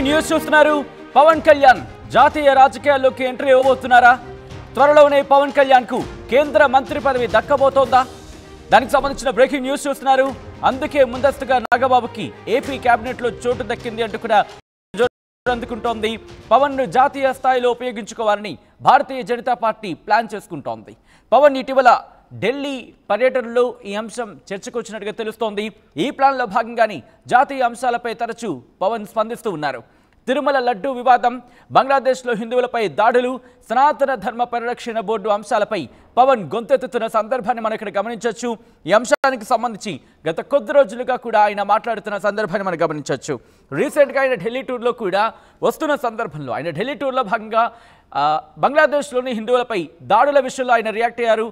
News చూస్తున్నారు. పవన్ కళ్యాణ్ జాతీయ రాజకీయాల్లోకి ఎంట్రీ ఇవ్వబోతున్నారా? త్వరలోనే పవన్ కళ్యాణ్ కు కేంద్ర మంత్రి పదవి దక్కబోతోందా? దానికి సంబంధించిన బ్రేకింగ్ న్యూస్ చూస్తున్నారు. అందుకే ముందస్తుగా నాగబాబుకి ఏపీ కేబినెట్ లో చోటు దక్కింది అంటూ కూడా అందుకుంటోంది. పవన్ ను జాతీయ స్థాయిలో ఉపయోగించుకోవాలని భారతీయ జనతా పార్టీ ప్లాన్ చేసుకుంటోంది. పవన్ ఇటీవల ఢిల్లీ పర్యటనలో ఈ అంశం చర్చకు వచ్చినట్టుగా తెలుస్తోంది. ఈ ప్లాన్లో భాగంగానే జాతీయ అంశాలపై తరచూ పవన్ స్పందిస్తూ ఉన్నారు. తిరుమల లడ్డూ వివాదం, బంగ్లాదేశ్లో హిందువులపై దాడులు, సనాతన ధర్మ పరిరక్షణ బోర్డు అంశాలపై పవన్ గొంతెత్తుతున్న సందర్భాన్ని మనం ఇక్కడ గమనించవచ్చు. ఈ అంశానికి సంబంధించి గత కొద్ది రోజులుగా కూడా ఆయన మాట్లాడుతున్న సందర్భాన్ని మనం గమనించవచ్చు. రీసెంట్గా ఆయన ఢిల్లీ టూర్లో కూడా వస్తున్న సందర్భంలో ఆయన ఢిల్లీ టూర్లో భాగంగా బంగ్లాదేశ్లోని హిందువులపై దాడుల విషయంలో ఆయన రియాక్ట్ అయ్యారు.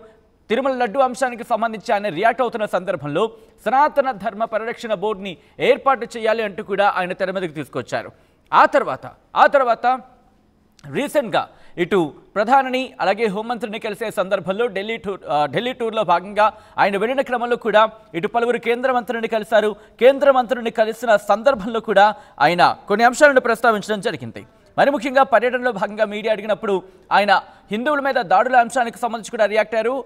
తిరుమల లడ్డు అంశానికి సంబంధించి ఆయన రియాక్ట్ అవుతున్న సందర్భంలో సనాతన ధర్మ పరిరక్షణ బోర్డుని ఏర్పాటు చేయాలి అంటూ కూడా ఆయన తెర మీదకి తీసుకొచ్చారు. ఆ తర్వాత రీసెంట్గా ఇటు ప్రధానిని అలాగే హోంమంత్రిని కలిసే సందర్భంలో ఢిల్లీ టూర్లో భాగంగా ఆయన వెళ్ళిన క్రమంలో కూడా ఇటు పలువురు కేంద్ర మంత్రులని కలిశారు. కేంద్ర మంత్రులని కలిసిన సందర్భంలో కూడా ఆయన కొన్ని అంశాలను ప్రస్తావించడం జరిగింది. మరి ముఖ్యంగా పర్యటనలో భాగంగా మీడియా అడిగినప్పుడు ఆయన హిందువుల మీద దాడుల అంశానికి సంబంధించి కూడా రియాక్ట్ అయ్యారు,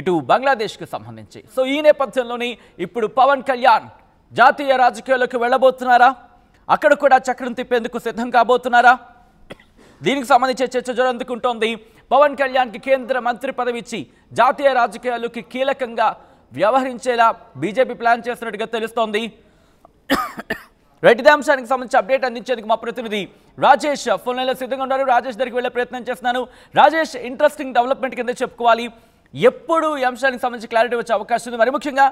ఇటు బంగ్లాదేశ్కి సంబంధించి. సో ఈ నేపథ్యంలోని ఇప్పుడు పవన్ కళ్యాణ్ జాతీయ రాజకీయాల్లోకి వెళ్ళబోతున్నారా? అక్కడ కూడా చక్రం తిప్పేందుకు సిద్ధం కాబోతున్నారా? దీనికి సంబంధించి చర్చ జోరందుకుంటోంది. పవన్ కళ్యాణ్కి కేంద్ర మంత్రి పదవి ఇచ్చి జాతీయ రాజకీయాల్లోకి కీలకంగా వ్యవహరించేలా బీజేపీ ప్లాన్ చేస్తున్నట్టుగా తెలుస్తోంది. ఇదే అంశానికి సంబంధించి అప్డేట్ అందించేందుకు మా ప్రతినిధి రాజేష్ ఫోన్ లైన్లో సిద్ధంగా ఉన్నారు. రాజేష్ దగ్గరికి వెళ్ళే ప్రయత్నం చేస్తున్నాను. రాజేష్, ఇంట్రెస్టింగ్ డెవలప్మెంట్ కింద చెప్పుకోవాలి. ఎప్పుడు ఈ అంశానికి సంబంధించి క్లారిటీ వచ్చే అవకాశం ఉంది? మరి ముఖ్యంగా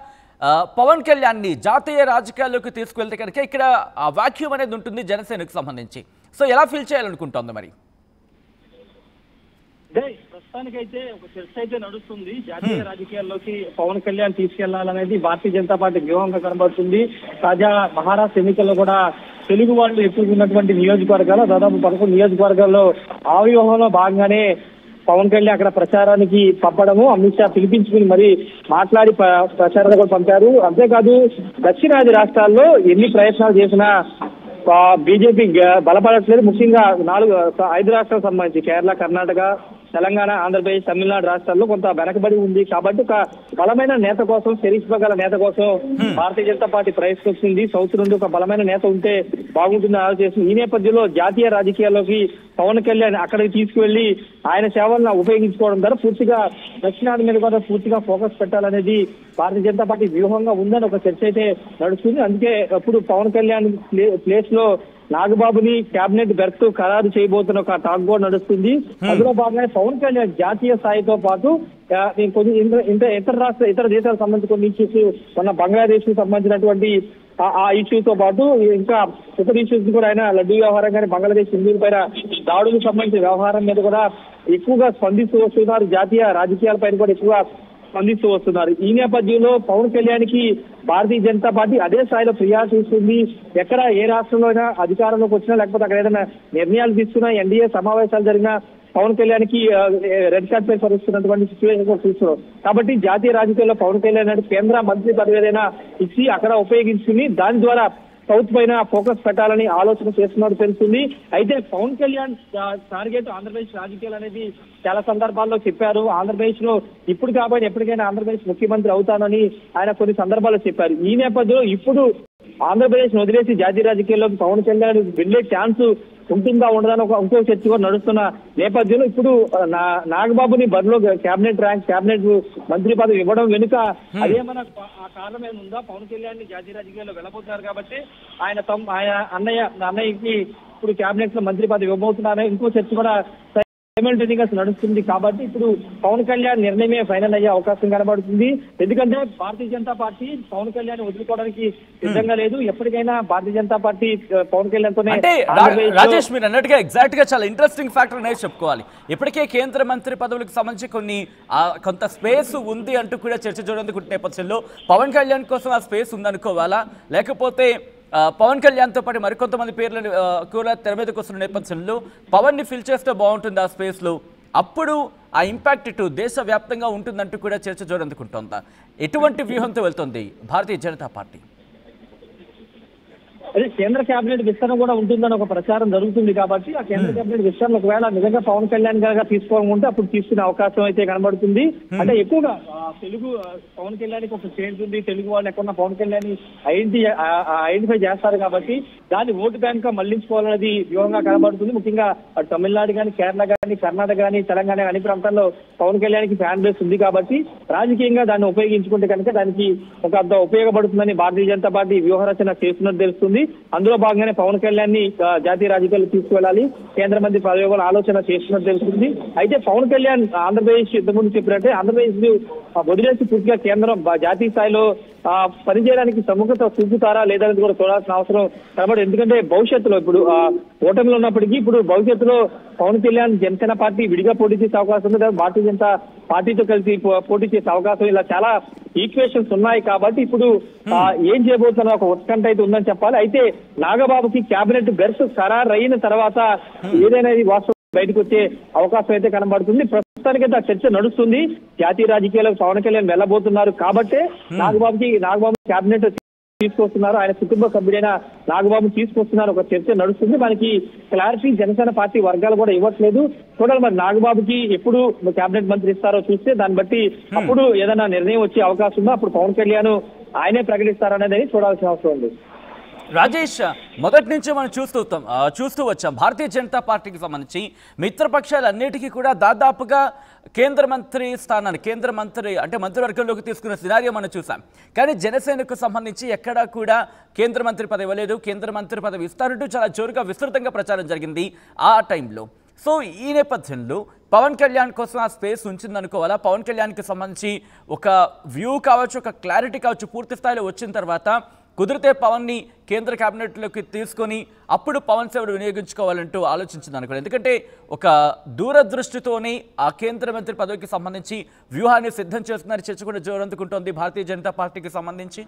పవన్ కళ్యాణ్ని జాతీయ రాజకీయాల్లోకి తీసుకువెళ్తే కనుక ఇక్కడ వాక్యూమ్ అనేది ఉంటుంది జనసేనకు సంబంధించి. సో ఎలా ఫీల్ చేయాలనుకుంటోంది మరి? ప్రస్తుతానికైతే ఒక చర్చ అయితే నడుస్తుంది. జాతీయ రాజకీయాల్లోకి పవన్ కళ్యాణ్ తీసుకెళ్లాలనేది భారతీయ జనతా పార్టీ వ్యూహంగా కనబడుతుంది. తాజా మహారాష్ట్ర ఎన్నికల్లో కూడా తెలుగు వాళ్ళు ఎక్కువ ఉన్నటువంటి నియోజకవర్గాలు, దాదాపు 11 నియోజకవర్గాల్లో ఆ వ్యూహంలో భాగంగానే పవన్ కళ్యాణ్ అక్కడ ప్రచారానికి పంపడము, అమిత్ షా పిలిపించుకుని మరి మాట్లాడి ప్రచారాన్ని కూడా పంపారు. అంతేకాదు దక్షిణాది రాష్ట్రాల్లో ఎన్ని ప్రయత్నాలు చేసినా బీజేపీ బలపడట్లేదు. ముఖ్యంగా 5 రాష్ట్రాలకు సంబంధించి కేరళ, కర్ణాటక, తెలంగాణ, ఆంధ్రప్రదేశ్, తమిళనాడు రాష్ట్రాల్లో కొంత వెనకబడి ఉంది. కాబట్టి ఒక బలమైన నేత కోసం, చరిష్మగల నేత కోసం భారతీయ జనతా పార్టీ ప్రయత్నిస్తుంది. సౌత్ నుండి ఒక బలమైన నేత ఉంటే బాగుంటుందని ఆలోచిస్తుంది. ఈ నేపథ్యంలో జాతీయ రాజకీయాల్లోకి పవన్ కళ్యాణ్ అక్కడికి తీసుకువెళ్లి ఆయన సేవలను ఉపయోగించుకోవడం ద్వారా పూర్తిగా దక్షిణాది మీద కూడా పూర్తిగా ఫోకస్ పెట్టాలనేది భారతీయ జనతా పార్టీ వ్యూహంగా ఉందని ఒక చర్చ అయితే నడుస్తుంది. అందుకే అప్పుడు పవన్ కళ్యాణ్ ప్లేస్ లో నాగబాబుని కేబినెట్ బెర్త్ ఖరారు చేయబోతున్న ఒక టాక్ కూడా నడుస్తుంది. అందులో భాగంగా పవన్ కళ్యాణ్ జాతీయ స్థాయితో పాటు కొన్ని ఇతర దేశాలకు సంబంధించి కొన్ని ఇష్యూస్, మన బంగ్లాదేశ్ కు సంబంధించినటువంటి ఆ ఇష్యూతో పాటు ఇంకా ఇతర ఇష్యూస్ కూడా ఆయన లడ్డూ వ్యవహారం కానీ బంగ్లాదేశ్ హిందువుల పైన దాడులకు సంబంధించిన వ్యవహారం మీద కూడా ఎక్కువగా స్పందిస్తూ వస్తున్నారు. జాతీయ రాజకీయాలపైన కూడా ఎక్కువగా స్పందిస్తూ వస్తున్నారు. ఈ నేపథ్యంలో పవన్ కళ్యాణ్ కి భారతీయ జనతా పార్టీ అదే స్థాయిలో ఫిర్యాదు ఇస్తుంది. ఎక్కడ ఏ రాష్ట్రంలో అయినా అధికారంలోకి వచ్చినా లేకపోతే అక్కడ ఏదైనా నిర్ణయాలు తీసుకున్నా, ఎన్డీఏ సమావేశాలు జరిగినా పవన్ కళ్యాణ్ కి రెడ్ కార్డ్ పేపర్ ఇస్తున్నటువంటి సిచ్యువేషన్ కూడా చూస్తున్నాం. కాబట్టి జాతీయ రాజకీయాల్లో పవన్ కళ్యాణ్ అంటే కేంద్ర మంత్రి పదవి ఏదైనా ఇచ్చి అక్కడ ఉపయోగించుకుని దాని ద్వారా సౌత్ పైన ఫోకస్ పెట్టాలని ఆలోచన చేస్తున్నట్టు తెలుస్తుంది. అయితే పవన్ కళ్యాణ్ టార్గెట్ ఆంధ్రప్రదేశ్ రాజకీయాలు అనేది చాలా సందర్భాల్లో చెప్పారు. ఆంధ్రప్రదేశ్ లో ఇప్పుడు కాబట్టి ఎప్పటికైనా ఆంధ్రప్రదేశ్ ముఖ్యమంత్రి అవుతానని ఆయన కొన్ని సందర్భాల్లో చెప్పారు. ఈ నేపథ్యంలో ఇప్పుడు ఆంధ్రప్రదేశ్ వదిలేసి జాతీయ రాజకీయాల్లోకి పవన్ కళ్యాణ్ వెళ్లే ఛాన్స్ ఉంటుందా ఉండదని ఇంకో చర్చ కూడా నడుస్తున్న నేపథ్యంలో ఇప్పుడు నాగబాబుని బరిలో కేబినెట్ మంత్రి పదవి ఇవ్వడం వెనుక అదేమన్నా ఆ కారణం ఏమైనా ఉందా? పవన్ కళ్యాణ్ జాతీయ రాజకీయాల్లో వెళ్ళబోతున్నారు కాబట్టి ఆయన అన్నయ్యకి ఇప్పుడు కేబినెట్ లో మంత్రి పదవి ఇవ్వబోతున్నారని ఇంకో చర్చ కూడా నడుస్తుంది. కాబట్టి ఇప్పుడు పవన్ కళ్యాణ్ నిర్ణయమే ఫైనల్ అయ్యే అవకాశం కనబడుతుంది. ఎందుకంటే భారతీయ జనతా పార్టీ పవన్ కళ్యాణ్ వదులుకోవడానికి సిద్ధంగా లేదు. ఎప్పటికైనా భారతీయ జనతా పార్టీ పవన్ కళ్యాణ్ తోనే. రాజేష్, మీరు అన్నట్టుగా ఎగ్జాక్ట్ గా చాలా ఇంట్రెస్టింగ్ ఫ్యాక్టర్ అనేది చెప్పుకోవాలి. ఇప్పటికే కేంద్ర మంత్రి పదవులకు సంబంధించి కొంత స్పేస్ ఉంది అంటూ కూడా చర్చ జరుగుతున్న నేపథ్యంలో పవన్ కళ్యాణ్ కోసం ఆ స్పేస్ ఉందనుకోవాలా, లేకపోతే పవన్ కళ్యాణ్తో పాటు మరికొంతమంది పేర్లను కూడా తెర మీదకి వస్తున్న నేపథ్యంలో పవన్ని ఫిల్ చేస్తే బాగుంటుంది ఆ స్పేస్లో, అప్పుడు ఆ ఇంపాక్ట్ ఇటు దేశవ్యాప్తంగా ఉంటుందంటూ కూడా చర్చ జోరందుకుంటోందా? ఎటువంటి వ్యూహంతో వెళ్తుంది భారతీయ జనతా పార్టీ? అదే కేంద్ర కేబినెట్ విస్తరణ కూడా ఉంటుందని ఒక ప్రచారం జరుగుతుంది కాబట్టి ఆ కేంద్ర కేబినెట్ విస్తరణ ఒకవేళ నిజంగా పవన్ కళ్యాణ్ గారు తీసుకోవాలంటే అప్పుడు తీసుకునే అవకాశం అయితే కనబడుతుంది. అంటే ఎక్కువగా తెలుగు పవన్ కళ్యాణ్ ఒక చేంజ్ ఉంది, తెలుగు వాళ్ళు ఎక్కడ పవన్ కళ్యాణ్ ఐడెంటిఫై చేస్తారు కాబట్టి దాన్ని ఓటు బ్యాంక్ గా మళ్లించుకోవాలనేది వ్యూహంగా కనబడుతుంది. ముఖ్యంగా తమిళనాడు కానీ, కేరళ కానీ, కర్ణాటక కానీ, తెలంగాణ అన్ని ప్రాంతాల్లో పవన్ కళ్యాణ్ కి ఫ్యాన్ బేస్ ఉంది కాబట్టి రాజకీయంగా దాన్ని ఉపయోగించుకుంటే కనుక దానికి ఒక ఉపయోగపడుతుందని భారతీయ జనతా పార్టీ వ్యూహ రచన చేస్తున్నట్టు తెలుస్తుంది. అందులో భాగంగానే పవన్ కళ్యాణ్ ని జాతీయ రాజకీయాలు తీసుకువెళ్ళాలి, కేంద్ర మంత్రి పదవి ఆలోచన చేస్తున్నట్టు తెలుస్తుంది. అయితే పవన్ కళ్యాణ్ ఆంధ్రప్రదేశ్ ఇంతకుముందు చెప్పినట్టే ఆంధ్రప్రదేశ్ వదిలేసి పూర్తిగా కేంద్రం జాతీయ స్థాయిలో పనిచేయడానికి సముఖత చూపుతారా లేదనేది కూడా చూడాల్సిన అవసరం కనబడదు. ఎందుకంటే భవిష్యత్తులో ఇప్పుడు ఓటమిలో ఉన్నప్పటికీ ఇప్పుడు భవిష్యత్తులో పవన్ కళ్యాణ్ జనసేన పార్టీ విడిగా పోటీ చేసే అవకాశం ఉంది, భారతీయ జనతా పార్టీతో కలిసి పోటీ చేసే అవకాశం, ఇలా చాలా ఈక్వేషన్స్ ఉన్నాయి కాబట్టి ఇప్పుడు ఏం చేయబోతున్న ఒక ఉత్కంఠ అయితే ఉందని చెప్పాలి. అయితే నాగబాబుకి కేబినెట్ బెర్స్ ఖరారు అయిన తర్వాత ఏదైనా వాస్తవం బయటకు వచ్చే అవకాశం అయితే కనబడుతుంది. ప్రస్తుతానికైతే ఆ చర్చ నడుస్తుంది. జాతీయ రాజకీయాలకు పవన్ కళ్యాణ్ వెళ్ళబోతున్నారు కాబట్టే నాగబాబు కేబినెట్ తీసుకొస్తున్నారు, ఆయన కుటుంబ సభ్యుడైన నాగబాబు తీసుకొస్తున్నారు ఒక చర్చ నడుస్తుంది. మనకి క్లారిటీ జనసేన పార్టీ వర్గాలు కూడా ఇవ్వట్లేదు. చూడాలి మరి నాగబాబుకి ఎప్పుడు కేబినెట్ మంత్రి ఇస్తారో చూస్తే దాన్ని బట్టి అప్పుడు ఏదైనా నిర్ణయం వచ్చే అవకాశం ఉందో అప్పుడు పవన్ కళ్యాణ్ ఆయనే ప్రకటిస్తారనేది చూడాల్సిన అవసరం ఉంది. రాజేష్, మొదటి నుంచి మనం చూస్తూ వచ్చాం భారతీయ జనతా పార్టీకి సంబంధించి మిత్రపక్షాలన్నిటికీ కూడా దాదాపుగా కేంద్ర మంత్రి స్థానాన్ని మంత్రివర్గంలోకి తీసుకున్న సినారియో మనం చూసాం. కానీ జనసేనకు సంబంధించి ఎక్కడా కూడా కేంద్ర మంత్రి పదవి ఇవ్వలేదు, కేంద్ర మంత్రి పదవి ఇస్తారంటూ చాలా జోరుగా విస్తృతంగా ప్రచారం జరిగింది ఆ టైంలో. సో ఈ నేపథ్యంలో పవన్ కళ్యాణ్ కోసం ఆ స్పేస్ ఉంచిందనుకోవాలా? పవన్ కళ్యాణ్కి సంబంధించి ఒక వ్యూ కావచ్చు, ఒక క్లారిటీ కావచ్చు పూర్తి స్థాయిలో వచ్చిన తర్వాత కుదిరితే పవన్ని కేంద్ర కేబినెట్లోకి తీసుకొని అప్పుడు పవన్ సేవలు వినియోగించుకోవాలంటూ ఆలోచించింది అనుకోండి. ఎందుకంటే ఒక దూరదృష్టితోనే ఆ కేంద్ర మంత్రి పదవికి సంబంధించి వ్యూహాన్ని సిద్ధం చేస్తున్నారు, చర్చ కూడా జోరందుకుంటోంది భారతీయ జనతా పార్టీకి సంబంధించి.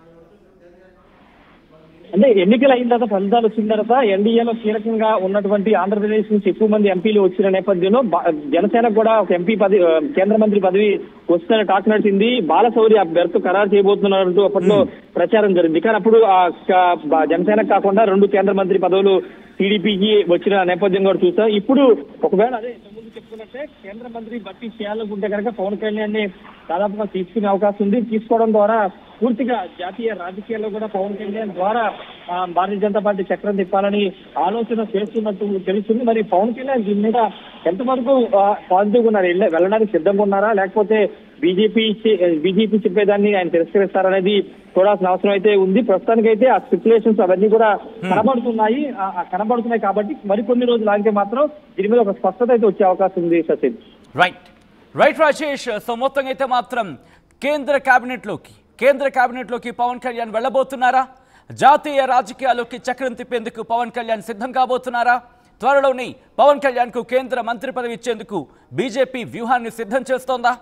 అంటే ఎన్నికలు అయిన తర్వాత ఫలితాలు వచ్చిన తర్వాత ఎన్డీఏలో కీలకంగా ఉన్నటువంటి ఆంధ్రప్రదేశ్ నుంచి ఎక్కువ మంది ఎంపీలు వచ్చిన నేపథ్యంలో జనసేనకు కూడా ఒక ఎంపీ కేంద్ర మంత్రి పదవి వస్తుందని టాక్ నడిచింది. బాలశౌరి ఆ బెర్త్ ఖరారు చేయబోతున్నట్టు అప్పట్లో ప్రచారం జరిగింది. కానీ అప్పుడు జనసేనకు కాకుండా 2 కేంద్ర మంత్రి పదవులు టీడీపీకి వచ్చిన నేపథ్యం కూడా చూస్తాం. ఇప్పుడు ఒకవేళ అదే ముందు చెప్పుకున్నట్టే కేంద్ర మంత్రి భర్తీ చేయాలనుకుంటే కనుక పవన్ కళ్యాణ్ ని దాదాపుగా తీసుకునే అవకాశం ఉంది. తీసుకోవడం ద్వారా పూర్తిగా జాతీయ రాజకీయాల్లో కూడా పవన్ కళ్యాణ్ ద్వారా భారతీయ జనతా పార్టీ చక్రం తిప్పాలని ఆలోచన చేస్తున్నట్టు తెలుస్తుంది. మరి పవన్ కళ్యాణ్ దీని మీద ఎంతవరకు పాజిటివ్ ఉన్నారు, వెళ్ళడానికి సిద్ధంగా ఉన్నారా లేకపోతే బీజేపీ చెప్పేదాన్ని ఆయన తిరస్కరిస్తారనేది చూడాల్సిన అవసరం అయితే ఉంది. ప్రస్తుతానికైతే ఆ స్పెక్యులేషన్స్ అవన్నీ కూడా కనబడుతున్నాయి కాబట్టి మరికొన్ని రోజులు ఆగితే మాత్రం దీని మీద ఒక స్పష్టత అయితే వచ్చే అవకాశం ఉంది. సచిన్ రైట్ రాజేష్. సో మొత్తంగా అయితే మాత్రం కేంద్ర కేబినెట్లోకి పవన్ కళ్యాణ్ వెళ్ళబోతున్నారా? జాతీయ రాజకీయాల్లోకి చక్రం తిప్పేందుకు పవన్ కళ్యాణ్ సిద్ధం కాబోతున్నారా? త్వరలోనే పవన్ కళ్యాణ్ కు కేంద్ర మంత్రి పదవి ఇచ్చేందుకు బీజేపీ వ్యూహాన్ని సిద్ధం చేస్తోందా?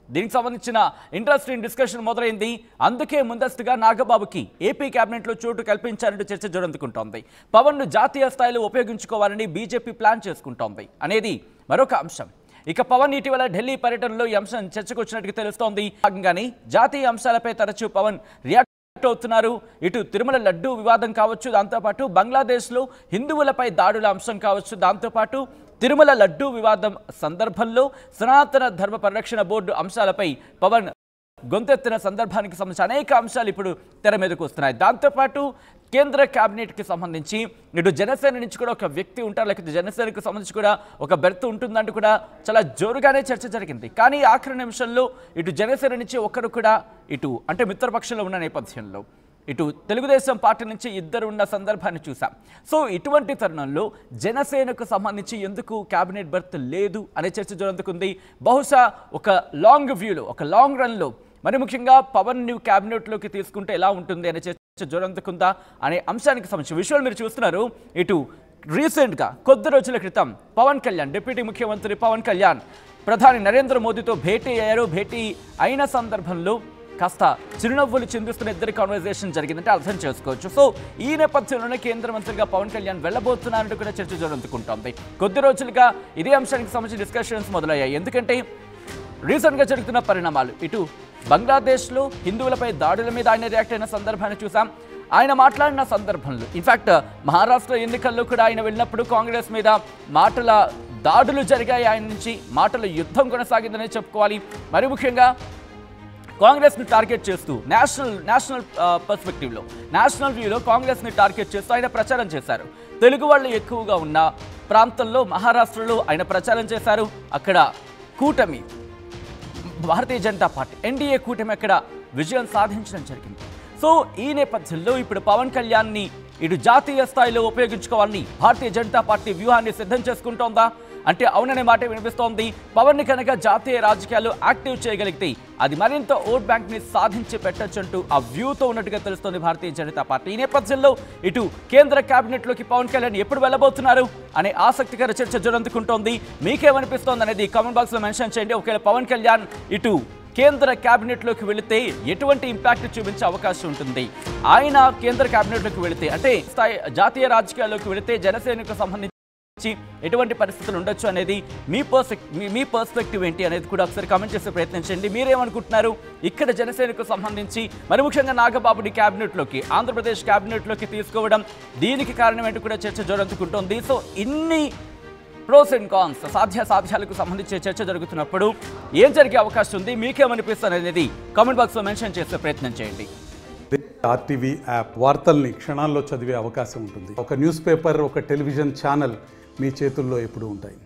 దీనికి సంబంధించిన ఇంట్రెస్టింగ్ డిస్కషన్ మొదలైంది. అందుకే ముందస్తుగా నాగబాబుకి ఏపీ కేబినెట్లో చోటు కల్పించారంటూ చర్చ జోరందుకుంటోంది. పవన్ను జాతీయ స్థాయిలో ఉపయోగించుకోవాలని బీజేపీ ప్లాన్ చేసుకుంటోంది అనేది మరొక అంశం. ఇక పవన్ ఇటీవల ఢిల్లీ పర్యటనలో ఈ అంశం చర్చకు వచ్చినట్టుగా తెలుస్తోంది. భాగంగానే జాతీయ అంశాలపై తరచూ పవన్ రియాక్ట్ అవుతున్నారు. ఇటు తిరుమల లడ్డూ వివాదం కావచ్చు, దాంతోపాటు బంగ్లాదేశ్లో హిందువులపై దాడుల అంశం కావచ్చు, దాంతోపాటు తిరుమల లడ్డూ వివాదం సందర్భంలో సనాతన ధర్మ పరిరక్షణ బోర్డు అంశాలపై పవన్ గొంతెత్తిన సందర్భానికి సంబంధించి అనేక అంశాలు ఇప్పుడు తెర మీదకు వస్తున్నాయి. దాంతోపాటు కేంద్ర కేబినెట్కి సంబంధించి ఇటు జనసేన నుంచి కూడా ఒక వ్యక్తి ఉంటారు, లేకపోతే జనసేనకు సంబంధించి కూడా ఒక బెర్త్ ఉంటుందంటూ కూడా చాలా జోరుగానే చర్చ జరిగింది. కానీ ఆఖరి నిమిషంలో ఇటు జనసేన నుంచి ఒకరు కూడా అంటే మిత్రపక్షంలో ఉన్న నేపథ్యంలో ఇటు తెలుగుదేశం పార్టీ నుంచి 2 ఉన్న సందర్భాన్ని చూసాం. సో ఇటువంటి తరుణంలో జనసేనకు సంబంధించి ఎందుకు కేబినెట్ బెర్త్ లేదు అనే చర్చ జరుగుతుంది. బహుశా ఒక లాంగ్ వ్యూలో, ఒక లాంగ్ రన్లో మరి ముఖ్యంగా పవన్ న్యూ కేబినెట్లోకి తీసుకుంటే ఎలా ఉంటుంది అనే చర్చ జరుగుతుందా అనే అంశానికి సంబంధించి విజువల్ మీరు చూస్తున్నారు. ఇటు రీసెంట్గా కొద్ది రోజుల క్రితం పవన్ కళ్యాణ్, డిప్యూటీ ముఖ్యమంత్రి పవన్ కళ్యాణ్ ప్రధాని నరేంద్ర మోదీతో భేటీ అయ్యారు. భేటీ అయిన సందర్భంలో కాస్త చిరునవ్వులు చిందిస్తున్న ఇద్దరి కాన్వర్జేషన్ జరిగిందంటే అర్థం చేసుకోవచ్చు. సో ఈ నేపథ్యంలోనే కేంద్ర మంత్రిగా పవన్ కళ్యాణ్ వెళ్ళబోతున్నారంటూ కూడా చర్చ జరుగుతుంటుంది. కొద్ది రోజులుగా ఇదే అంశానికి సంబంధించి డిస్కషన్స్ మొదలయ్యాయి. ఎందుకంటే రీసెంట్గా జరుగుతున్న పరిణామాలు, ఇటు బంగ్లాదేశ్లో హిందువులపై దాడుల మీద ఆయన రియాక్ట్ అయిన సందర్భాన్ని చూసాం. ఆయన మాట్లాడిన సందర్భంలో ఇన్ఫ్యాక్ట్ మహారాష్ట్ర ఎన్నికల్లో కూడా ఆయన వెళ్ళినప్పుడు కాంగ్రెస్ మీద మాటల దాడులు జరిగాయి, ఆయన నుంచి మాటల యుద్ధం కొనసాగిందనే చెప్పుకోవాలి. మరి ముఖ్యంగా కాంగ్రెస్ని టార్గెట్ చేస్తూ నేషనల్ పర్స్పెక్టివ్లో, నేషనల్ వ్యూలో కాంగ్రెస్ని టార్గెట్ చేస్తూ ఆయన ప్రచారం చేశారు. తెలుగు వాళ్ళు ఎక్కువగా ఉన్న ప్రాంతంలో మహారాష్ట్రలో ఆయన ప్రచారం చేశారు. అక్కడ కూటమి భారతీయ జనతా పార్టీ ఎన్డీఏ కూటమి అక్కడ విజయం సాధించడం జరిగింది. సో ఈ నేపథ్యంలో ఇప్పుడు పవన్ కళ్యాణ్ని ఇటు జాతీయ స్థాయిలో ఉపయోగించుకోవాలని భారతీయ జనతా పార్టీ వ్యూహాన్ని సిద్ధం చేసుకుంటోందా అంటే అవుననే మాట వినిపిస్తోంది. పవన్ని కనుక జాతీయ రాజకీయాల్లో యాక్టివ్ చేయగలిగితే అది మరింత ఓట్ బ్యాంక్ని సాధించి పెట్టొచ్చంటూ ఆ వ్యూతో ఉన్నట్టుగా తెలుస్తోంది భారతీయ జనతా పార్టీ. ఈ నేపథ్యంలో ఇటు కేంద్ర కేబినెట్లోకి పవన్ కళ్యాణ్ ఎప్పుడు వెళ్ళబోతున్నారు అనే ఆసక్తికర చర్చ జోరందుకుంటోంది. మీకేమనిపిస్తోంది అనేది కామెంట్ బాక్స్లో మెన్షన్ చేయండి. ఒకవేళ పవన్ కళ్యాణ్ ఇటు కేంద్ర కేబినెట్లోకి వెళితే ఎటువంటి ఇంపాక్ట్ చూపించే అవకాశం ఉంటుంది, ఆయన కేంద్ర కేబినెట్లోకి వెళితే అంటే జాతీయ రాజకీయాల్లోకి వెళితే జనసేనకు సంబంధించి ఎటువంటి పరిస్థితులు ఉండొచ్చు అనేది మీ పర్స్పెక్టివ్ ఏంటి అనేది కూడా ఒకసారి కామెంట్ చేసే ప్రయత్నించండి. మీరేమనుకుంటున్నారు ఇక్కడ జనసేనకు సంబంధించి? మరి ముఖ్యంగా నాగబాబుని క్యాబినెట్లోకి, ఆంధ్రప్రదేశ్ క్యాబినెట్లోకి తీసుకోవడం, దీనికి కారణం ఏంటి కూడా చర్చ జోరందుకుంటోంది. సో ఇన్ని ప్రోస్ అండ్ కాన్స్, సాధ్యాలకు సంబంధించి చర్చ జరుగుతున్నప్పుడు ఏం జరిగే అవకాశం ఉంది, మీకేమనిపిస్తుంది అనేది కామెంట్ బాక్స్లో మెన్షన్ చేసే ప్రయత్నం చేయండి. ఆర్టీవీ యాప్ వార్తల్ని క్షణాల్లో చదివే అవకాశం ఉంటుంది. ఒక న్యూస్ పేపర్, ఒక టెలివిజన్ ఛానల్ మీ చేతుల్లో ఎప్పుడూ ఉంటాయి.